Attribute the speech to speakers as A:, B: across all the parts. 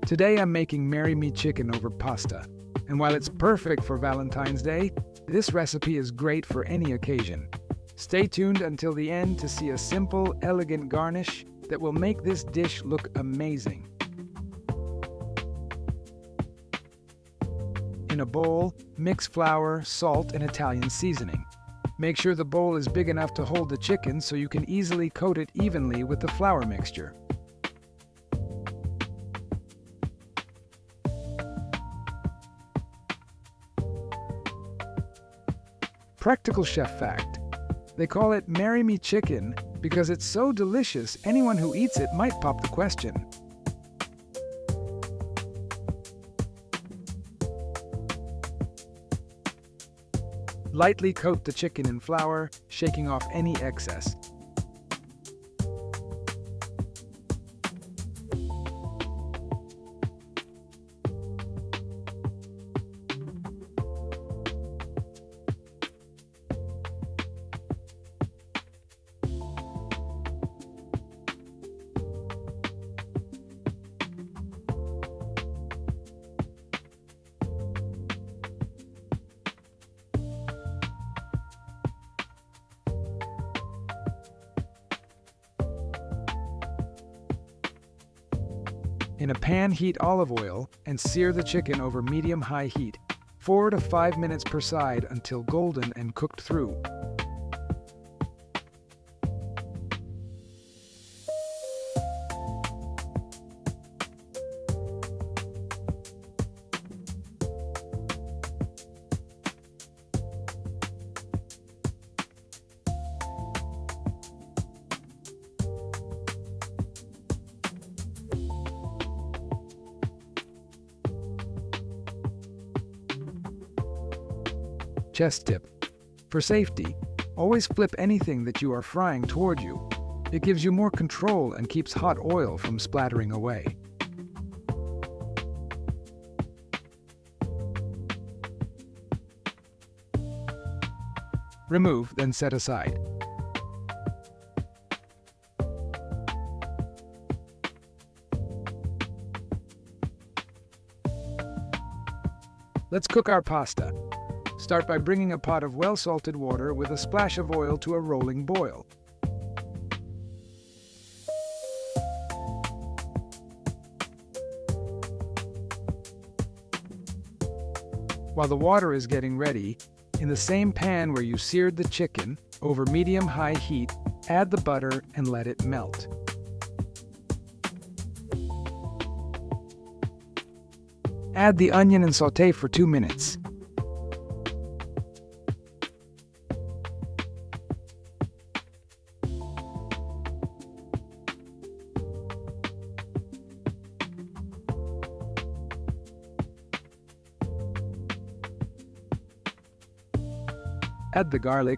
A: Today I'm making Marry Me chicken over pasta. And while it's perfect for Valentine's Day, this recipe is great for any occasion. Stay tuned until the end to see a simple, elegant garnish that will make this dish look amazing. In a bowl, mix flour, salt, and Italian seasoning. Make sure the bowl is big enough to hold the chicken so you can easily coat it evenly with the flour mixture. Practical chef fact: they call it Marry Me chicken because it's so delicious anyone who eats it might pop the question. Lightly coat the chicken in flour, shaking off any excess. In a pan, heat olive oil and sear the chicken over medium-high heat, 4 to 5 minutes per side until golden and cooked through. Chest tip: for safety, always flip anything that you are frying toward you. It gives you more control and keeps hot oil from splattering away. Remove, then set aside. Let's cook our pasta. Start by bringing a pot of well-salted water with a splash of oil to a rolling boil. While the water is getting ready, in the same pan where you seared the chicken, over medium-high heat, add the butter and let it melt. Add the onion and sauté for 2 minutes. Add the garlic,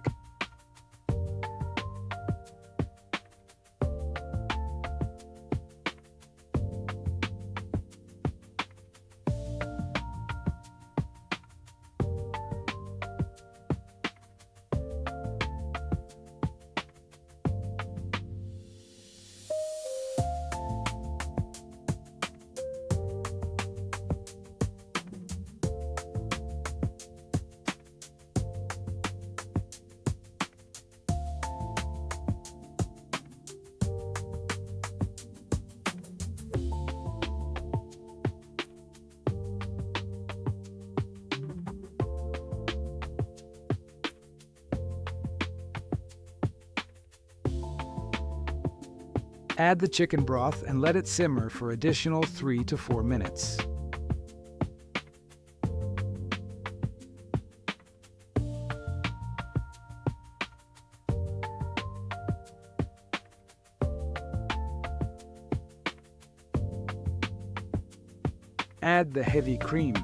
A: add the chicken broth and let it simmer for additional 3 to 4 minutes. Add the heavy cream.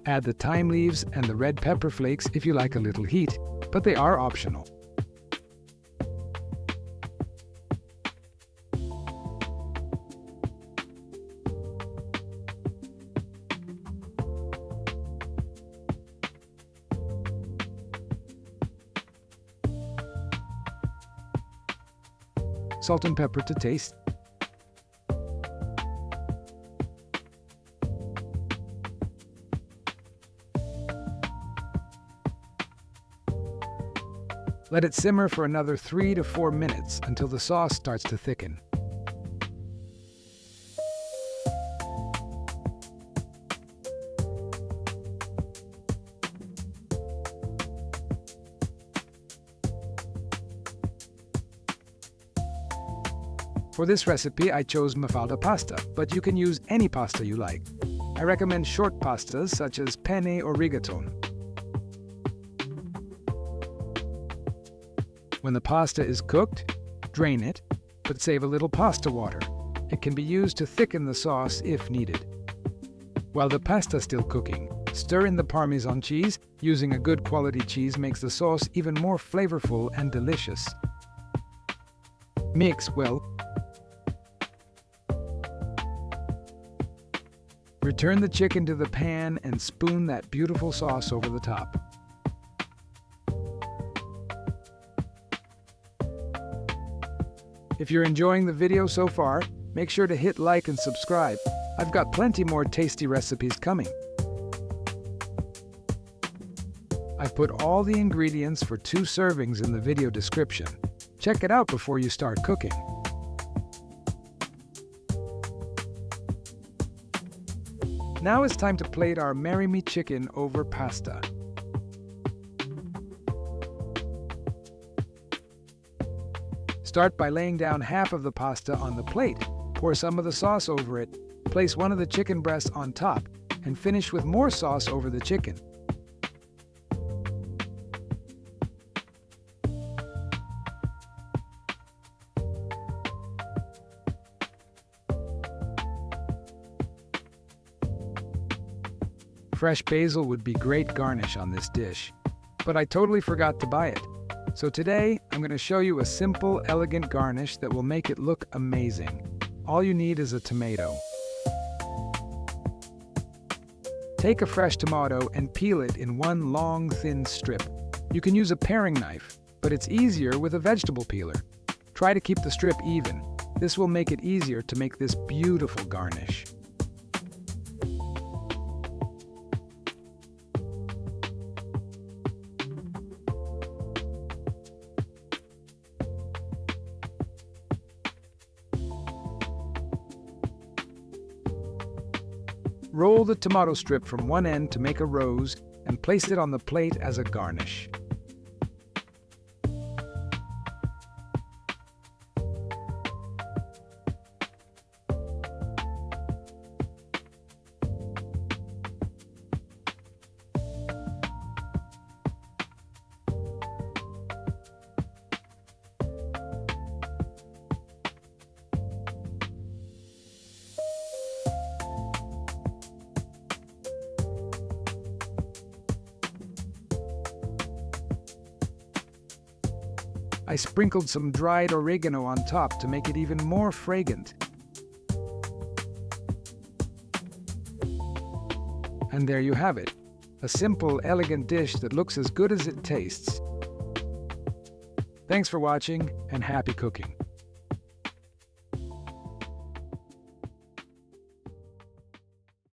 A: Add the thyme leaves and the red pepper flakes if you like a little heat, but they are optional. Salt and pepper to taste. Let it simmer for another 3 to 4 minutes until the sauce starts to thicken. For this recipe, I chose mafalda pasta, but you can use any pasta you like. I recommend short pastas such as penne or rigatone. When the pasta is cooked, drain it, but save a little pasta water. It can be used to thicken the sauce if needed. While the pasta is still cooking, stir in the Parmesan cheese. Using a good quality cheese makes the sauce even more flavorful and delicious. Mix well. Return the chicken to the pan and spoon that beautiful sauce over the top. If you're enjoying the video so far, make sure to hit like and subscribe. I've got plenty more tasty recipes coming. I've put all the ingredients for 2 servings in the video description. Check it out before you start cooking. Now it's time to plate our Marry Me chicken over pasta. Start by laying down half of the pasta on the plate. Pour some of the sauce over it. Place one of the chicken breasts on top and finish with more sauce over the chicken. Fresh basil would be great garnish on this dish, but I totally forgot to buy it. So today, I'm going to show you a simple, elegant garnish that will make it look amazing. All you need is a tomato. Take a fresh tomato and peel it in one long, thin strip. You can use a paring knife, but it's easier with a vegetable peeler. Try to keep the strip even. This will make it easier to make this beautiful garnish. Roll the tomato strip from one end to make a rose and place it on the plate as a garnish. I sprinkled some dried oregano on top to make it even more fragrant. And there you have it, a simple, elegant dish that looks as good as it tastes. Thanks for watching and happy cooking.